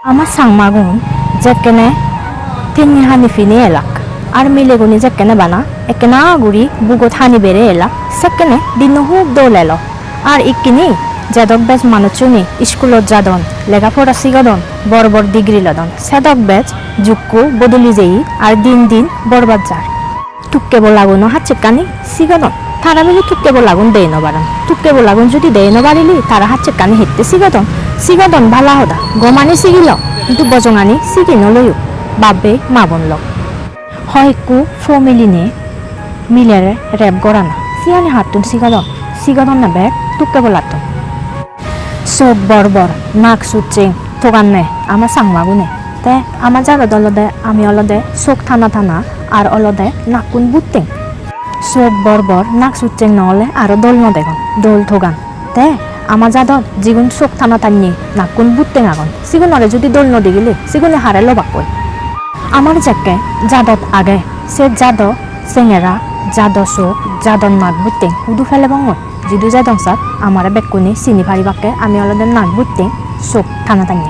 আমার সাংমাগুন যেকেনে তিনি হানি ফিনি এলাক আর মিলেগুনি যেকেনে বানা একেনা গুড়ি বুগত হানি বেড়ে এলাক সেকেনে দিন হুব দৌল এলো আর ইকিনি যেদক বেজ মানুষুনি স্কুলত যাদন লেখাপড়া শিগদন বড় বড় ডিগ্রি লদন সেদক বেজ যুক্কু বদলি যেই আর দিন দিন বরবাদ যার তুক্কে বলাগুনো হাচ্ছে কানি শিগদন তারা মিলি তুক্কে বলাগুন দেয় নবারান তুক্কে বলাগুন যদি দেয় নবারিলি তারা হাচ্ছে কানি হেঁটে শিগদন ভালা হদা গমানি শিগিল কিন্তু বজঙানি শিগি নলয়ও বাবে মাবন লগ হয়কু ফমিলিনে মিলেরে রেপ গড়ানা সিয়ানি হাতুন শিগদন না বেগ তুক্কে বলাতন চোখ বর নাক চুচেং থোগান নে আমার সাংমাগুনে তে আমার জাগত অলদে আমি অলদে চোখ থানা আর অলদে নাকুন বুটেং চোখ বর নাক চুচেং নহলে আরো দোল নদেগন দোল থোগান তে আমার জাদত যিগুন চোখ থানা টানি নাকুন বুটেং আগন সিগুনরে যদি দোল নদী গেলে সিগুনে হারে লবাকই আমার যাকে জাদত আগে সে জাদ চেঙেরা জাদ চোখ জাদন নাক বুটেং উদু ফেলে বঙর যিদু জাদং সাত আমার বেকুনি চিনি ফারিবাকে আমি অলদে নাক বুটেং চোখ থানা টানি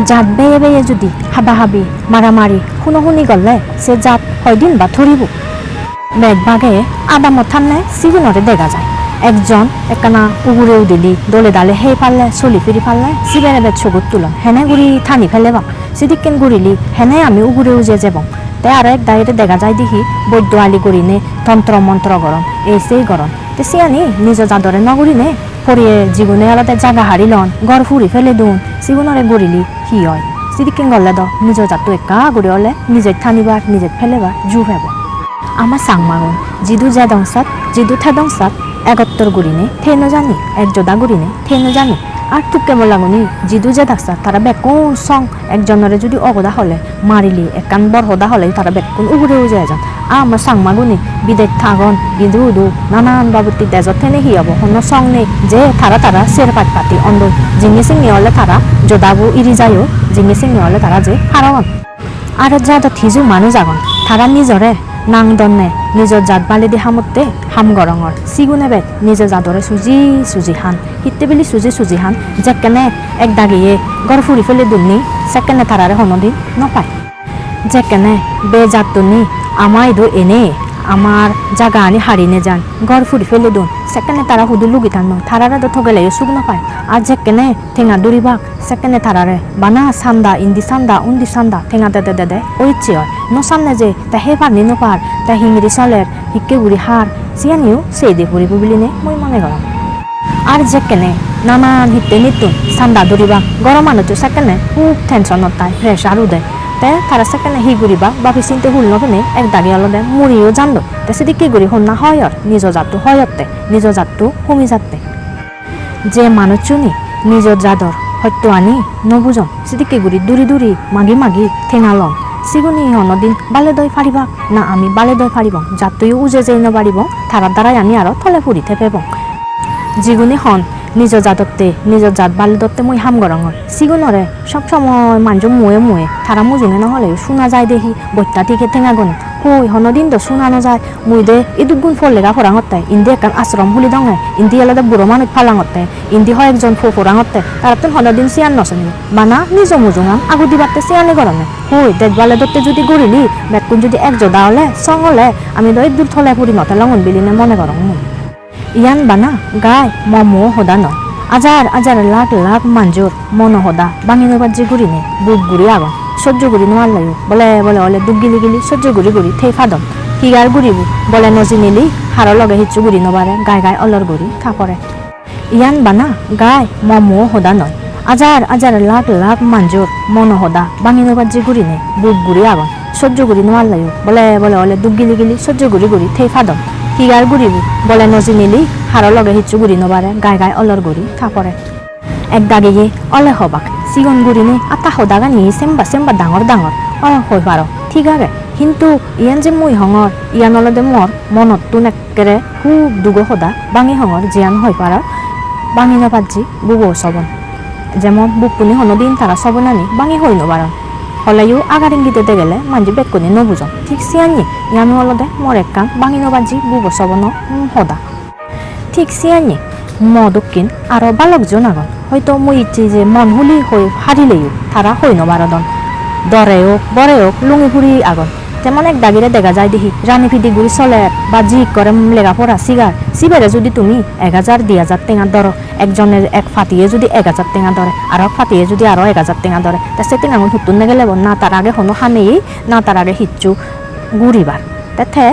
জাত বেয়ে যদি হাবাহাবি মারামারি শুনি গলে সে জাত হয়দিন বা ধরিব বেগ বাগে আদামত থামলে সিগুনরে দেখা যায় একজন একখানা উগুরেও দিলি দলে দালে সেই পারলে চলি ফিরি পারলে সিবেরে বেদ চকুত তুলন হেনে গুড়ি থানি ফেলে বাং সিদিকেন গুড়িলি হেনে আমি উগুরেও যে যাবং তে আর এক দাঁড়িয়ে দেখা যায় দেখি বৈদ্য আলি গড়িনে তন্ত্র মন্ত্র গরম এই সেই গরম তে সিয়ানি নিজ জাদরে নগরিনে পরিয়ে জীবনে আলাদা জাগা হারিলন গড় ফুরি ফেলে দুন সিগুনরে গড়িলি কি হয় সিদিকেন গলে দ নিজ জাতু একা গুড়ি হলে নিজে থানিবার নিজে ফেলেবার জু হেব আমার সাংমাগুন জিদু জাদংসাত জিদু থাদংসাত এগত্তর গুড়িনে থেনো জানি একজোদা গুড়িনে থেনো জানি আর তুকে বলাগুনি জিদু যে দাকসা তারা বেকুন সং একজনরে যদি অগদা হলে মারিলি একান বর হদা হলে তারা বেকুন উগুরেও যায় যান আমার সাংমাগুনি বিদেশ থাগন কিন্তু উদু নানান বাবুতি দেজত থেনে হিয়াব হন্য সং নেই যে তারা সের পাতি অন্ধ জিঙে সিঙে হলে তারা জোদাবু ইরি যায়ও জিঙে সিঙে হলে তারা যে হারাগন আর যাদ থিজু মানুষ আগন তারা নিজরে নাং দন্নে নিজর জাত বালি দি হামতে হাম গরঙর সিগুনে বেগ নিজে জাদরে সুজি হান হিতে বেলি সুজি হান যেকেনে এক দাগিয়ে গড় ফুরি ফেলে দুননি সেকেনে তারারে হনদিন নপায় যেকেনে বে জাতুনি আমায় দো এনে আমার জাগা আনি হারিনে যান গড় ফুরি ফেলে দুন সেকেনে তারা হুদু লুগি থান তারারে তো ঠগেলে সুগ নপায় আর যেকেনে ঠেঙা দড়িবাক সেকেনে তারারে বানা সান্দা ইন্দি সান্দা উন্দি সান্দা ঠেঙা দে ওইচ্ছে হয় no samne je ta hebar ni no par ta hingri saler hikke guri har sianiu sei de puri bubiline moi mone gorom আর যেকেনে নানান হিতে নিতুন সান্দা দরিবা গরম মানুষ সেকেনে খুব টেনশন নতায় ফ্রেশ আরু দেয় তে তারা সেকেনে হি গুড়িবা বাপি চিনতে হুল নকেনে এক দাগে অলদে মুড়িও জানলো তে সেদিকে গুড়ি হন্না হয় আর নিজ জাতু হয়তে নিজ জাতু হুমি যাতে যে মানুষ চুনি নিজ জাদর হয়তো আনি নবুজন সেদিকে গুড়ি দূরি মাগি ঠেঙালন সিগুনি হনদিন বালে দই ফারিবা না আমি বালে দই ফারিব জাতুই উজে যেই নবারিব তারার দ্বারাই আমি আরো থলে ফুরিতে পেব জিগুনি হন নিজ জাততে নিজ জাত বালে দত্তে মই হাম গরঙর সিগুনরে সবসময় মানজ মুয়ে তারা মুজুঙে নহলে শোনা যায় দেখি বৈত্যা থেকে ঠেঙা গনে হই হনদিন তো শোনানো যায় মুই দে ইদুগুণ ফল লেগা ফরাঙতে ইন্দি একান আশ্রম হুলি দঙে ইন্দি আলাদা বুড়ো মানুষ ফালাঙতে ইন্দি হয় একজন ফোরাঙতে তারা তো হনদিন সিয়ান নচনি বানা নিজ মুজুঙান আগু দিবাতে সিয়ানে গরমে হই দেখবালে দত্তে যদি গড়িলি বেকুন যদি এক জোদা হলে সং হলে আমি দই দূর থলে পুরি নতে লঙন বিলিনে মনে গরম ইয়ান বানা গায় মমো হদা ন আজার লাখ মানজোর মন হদা বাঙিনো বাজি গুড়িনে বুক গুড়ি আগন সহ্য গুড়ি নোয়ার লাগে বলে দুগ গিলি সহ্য গুড়ি থে ফাদম হিগার গুড়িবু বলে নজি নিলি হার লগে হিচু গুড়ি নবারে গায় অলর গুড়ি থাপরে ইয়ান বানা গায় মমো হদা নয় আজার লাখ মানজোর মন হদা বাঙিনো বাজি গুড়িনে বুক গুড়ি আগন সহ্য গুড়ি নোয়ার লাগে বলে দুগ গিলি সহ্য গুড়ি থে ফাদম হিগার গুড়িবু বলে নজি নিলি হার লগে হিচু গুড়ি নবারে গায় অলর গুড়ি থাপরে এক দাগে অলে হবাক সিগন গুড়িনে আতা হদাগা নি সেম্বা ডাঙর হই পার ঠিক আছে কিন্তু ইয়ান যে মুই হঙর ইয়ান অলদে মর মনত তুন একেরে খুব দুগো হদা বাঙি হঙর জিয়ান হই পার বাঙি নাপাজি বুবো সবন যেমন বুকুনি হনদিন তারা সবন আনি বাঙি হই নবারন হলেও আগার ইঙ্গিতে গেলে মানজি বেকুনি নবুজন ঠিক সিয়ানি ইয়ানো অলদে মর একান বাঙি নবাজি বুবো সবন হদা ঠিক সিয়ানি ম দক্ষিণ আরো বালকজন আগন হয়তো মই ইচ্ছে যে মন হুলি হয়ে হারিলেও তারা হই নবারদন দরে হোক বরে হোক লুঙি ফুরি আগন যেমন এক দাগিরে দেখা যায় দেখি রানী ফিদি গুড়ি চলে বা জি করে লেখাপড়া সিগার সিবারে যদি তুমি 1000 2000 টেঙা ধরো একজনের এক ফাটিয়ে যদি 1000 টেঙা ধরে আর ফাটিয়ে যদি আরো 1000 টেঙা ধরে তা সে টেঙা হুতুন না গেলে না তার আগে হনো হানেই না তার আগে হিচ্ছু গুড়িবার তাতে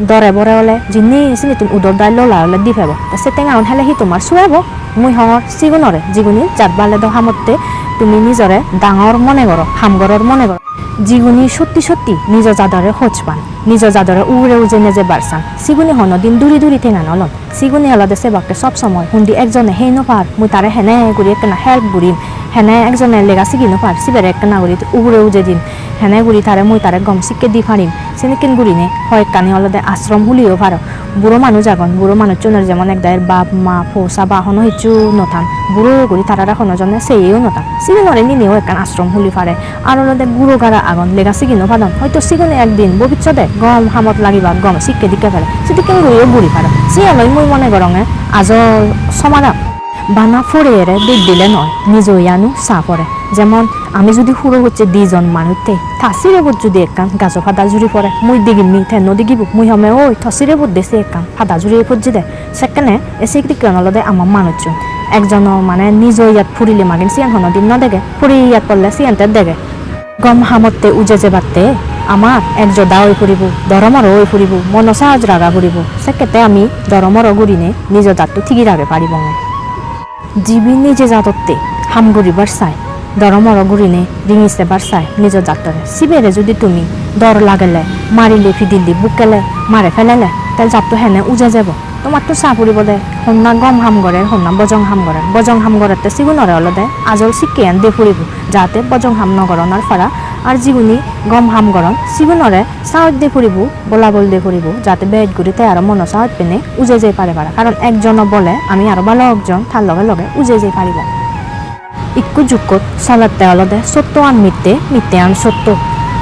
দরে বরে হলে যিনি চিনি তুমি উদর দাই লোলা হলে দি ফেব তা সে টেঙা হেলে সি তোমার চুয়াব মুই হঙর চিগুনরে যিগুনি জাত বালে দহামতে তুমি নিজরে ডাঙর মনে করো হামগরর মনে করো যিগুনি সত্যি সত্যি নিজ জাদরে খোঁজ পান নিজ জাদরে উড়ে উজে নেজে বারসান সিগুনি হনদিন দূরি দূরি ঠেঙা নলন সিগুনি হলদে সেবাকে সব সময় হুন্দি একজনে হেই নপার মুই তারে হেনে গুড়ি একনা হেল্প গুড়িম হেনে একজনে লেগা সিগি নপার সিবেরে একনা গুড়ি উড়ে উজে দিন হেনে গুড়ি তারে মুই তারে গম সিকে দি ফারিম সেনেকেন গুড়িনে হয় কানি হলদে আশ্রম হুলিও পারো বুড়ো মানুষ আগন বুড়ো মানুষ চনের যেমন একদায়ের বাপ মা ফৌসা বা হনো হিচু নথান বুড়ো গুড়ি তারা হনজনে সেইও নথান সিগুনরে নিনেও একখান আশ্রম হুলি ফারে আর হলদে বুড়ো গারা আগন লেগা সিগিনো ফাদন হয়তো সিগুনে একদিন ভবিষ্যতে গম হামত লাগিবা গম সিকে দিকে ফেলে সেদিকে গুড়িও বুড়ি ফারে সিয়ালই মুই মনে করঙে আজর সমারা বানা ফড়িয়েরে দুধ দিলে নয় নিজ ইয়ানু চা পড়ে যেমন আমি যদি হুড়ো হচ্ছে 2 জন মানুষতে থাসিরে বোধ যদি একখান গাছ ফাদা জুড়ি পড়ে মুই দিগিল মি থেন দিগিব মুই হমে ওই থসিরে বোধ দেশে একখান ফাদা জুড়ি পড়ছি দে সেখানে এসে কিরণ হলদে আমার মানুষজন একজন মানে নিজ ইয়াত ফুরিলে মাগেন সিয়ান হন দিন ন দেখে ফুরি ইয়াত পড়লে সিয়ানতে দেখে গম হামতে উজে যে বাতে আমার এক জদা ওই ফুরিব দরমর ওই ফুরিব মন সাহাজ রাগা ফুরিব সেক্ষেত্রে আমি দরমর গুড়িনে নিজ জাতটো ঠিকই রাগে পারিব জীবী নিজে জাততে হাম গরিবার চাই দরমর গুড়িনে রিঙিছে বার চাই নিজ জাতরে সিবেরে যদি তুমি দর লাগেলে মারিলে ফিদিলি বুকেলে মারে ফেলেলে তাই জাতটো হেনে উজে যাব তোমার তো চা ফুরিব দে হন্না গম হাম গড়ে হন্না বজং হাম গড়েতে সিগুনরে হলদে আজল শিকেন দে ফুরিব যাতে বজং হাম নগরণার ফারা আর যিগুনি গম হাম গরণ সিগুনরে চাউত দিয়ে ফুরিব বলা বল দিয়ে ফুরিব যাতে বেদ গুড়িতে আর মন চাউত পেনে উজে যেয়ে পারে কারণ একজন বলে আমি আরো ভালো একজন তার লগে লগে উজে যেয়ে পারিব ইক্কু যুগত চলাতে হলদে সত্য আন মিথ্যে আন সত্য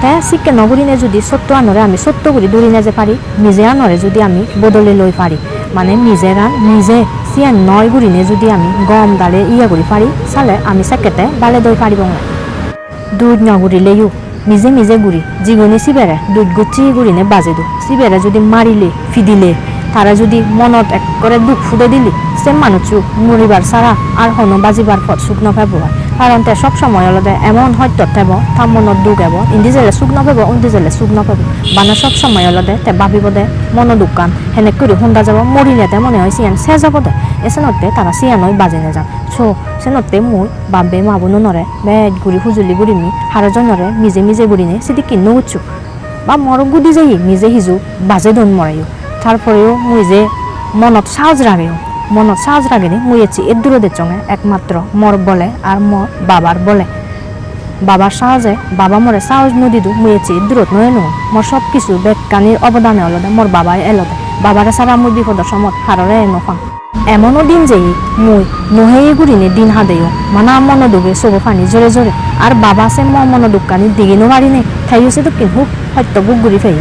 তাই শিক্ষা নগরীনে যদি সত্য আনরে আমি সত্য করে দৌড়িনে যে পারি নিজে আনরে যদি আমি বদলে লই পারি মানে নিজের আন নিজে সিয়ান নয় গুড়িনে যদি আমি গম ডালে ইয়া করি পারি চালে আমি সেকেতে বালে দই পারিব না দুধ নগুড়িলেও নিজে গুড়ি যিগুনি সিবেরে দুধ গুচি গুড়িনে বাজে দু সিবেরে যদি মারিলে ফিদিলে তারা যদি মনত এক করে দুঃখ ফুটে দিলি সে মানুষ মরিবার সারা আর হনো বাজিবার পথ শুকনো ফেব হয় কারণ তে সব সময় হলদে এমন হয়তো থেব তার মনত দুঃখ এব ইন্দি জেলে শুকনো ফেব উন্দি জেলে শুকনো ফেব বানা সব সময় হলদে তে ভাবিব দে মন দোকান হেনে করে হুন্দা যাব মরিলে তে মনে হয় সিয়ান সে যাব দে এসেনতে তারা সিয়ানই বাজে নে যান ছো সেনতে মুই বাবে মাবুনো নরে বেদ গুড়ি হুজুলি গুড়িমি হারজনরে নিজে গুড়িনে সেটি কিনো উচ্ছু বা মর গুদি যাই নিজে হিজু বাজে দন মরাইও তারপরেও মুই যে মনত সাহস রাগেনি মুই এছি এর দূরদের চঙে একমাত্র মর বলে আর মর বাবার বলে বাবার সাহসে বাবা মরে সাহস নদীদু মুই এছি দূরত নয় নো মোর সব কিছু বেকানির অবদানে অলদে মোর বাবাই এলদে বাবারে সারা মুই বিপদর সমত হাররে নফাং এমনও দিন যেই মুই নহেই গুড়িনে দিন হাদেও মানা মন দুগে সব ফানি জোরে জোরে আর বাবা সে মন দুকানি দিগিনো মারিনে থাইছে তো কিনহু হয়তো বুক গুড়ি ফেই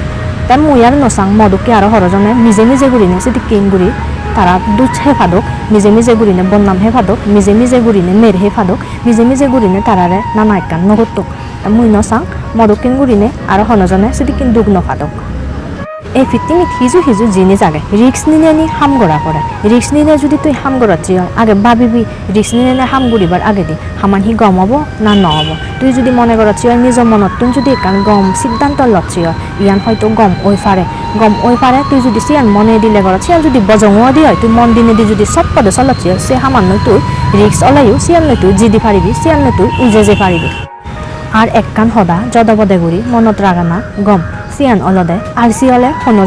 তাই মুই আর নসাং মদকে আর হরজনে নিজে গুড়িনে সেটি কিন গুড়ি তারা দুধ হেফাদক নিজে গুড়িনে বন্নাম হেফাদক নিজে গুড়িনে মের হেফাদক নিজে গুড়িনে তারারে নানা একান নগত্তক তা মুই নসাং মদকিন গুড়িনে আর হনজনে সেটি কিন দুগ নফাদক এই ফিটিমিত হিজু জিনিস আগে রিক্স নিলে নি হাম গড়া করে রিক্স নিলে যদি তুই হাম গড়াচ্ছি আগে ভাবিবি রিক্স নিলে হাম গড়িবার আগে দি হামান হি গম হব না নহব তুই যদি মনে করছি নিজের মনত তুই যদি একান গম সিদ্ধান্ত লচ্ছি ইয়ান হয়তো গম ওই পারে তুই যদি সিয়ান মনে দিলে করছি আর যদি বজঙও দি হয় তুই মন দিনে দি যদি সব পদে চলচ্ছি সে হামান্য তুই রিক্স ওলাইও সিয়ান নয় তুই জিদি পারিবি সিয়ান নয় তুই উজে যে পারিবি আর একখান সদা যদপদে গুড়ি মনত রাগানা গম সিয়ান অলদে আলসি হলে কোনো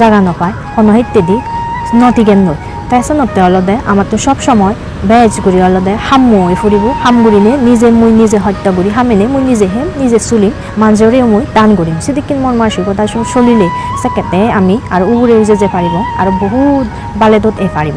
জাগা নপায় কোনো ইত্যাদি নটিগেন নয় তাই নতে অলদে আমার তো সব সময় বেজ গুড়ি অলদে হামুই ফুরিব হাম গুড়িনে নিজে হত্যা গুড়ি হামেনে মুই নিজে চুলিম মাঞ্জরেও মুই টান গুড়িম সেদিকে মন মানসিকতা চলিলে সেকেতে আমি আর উড়ে উজে যে পারিব আর বহুত বালেদত পারিব।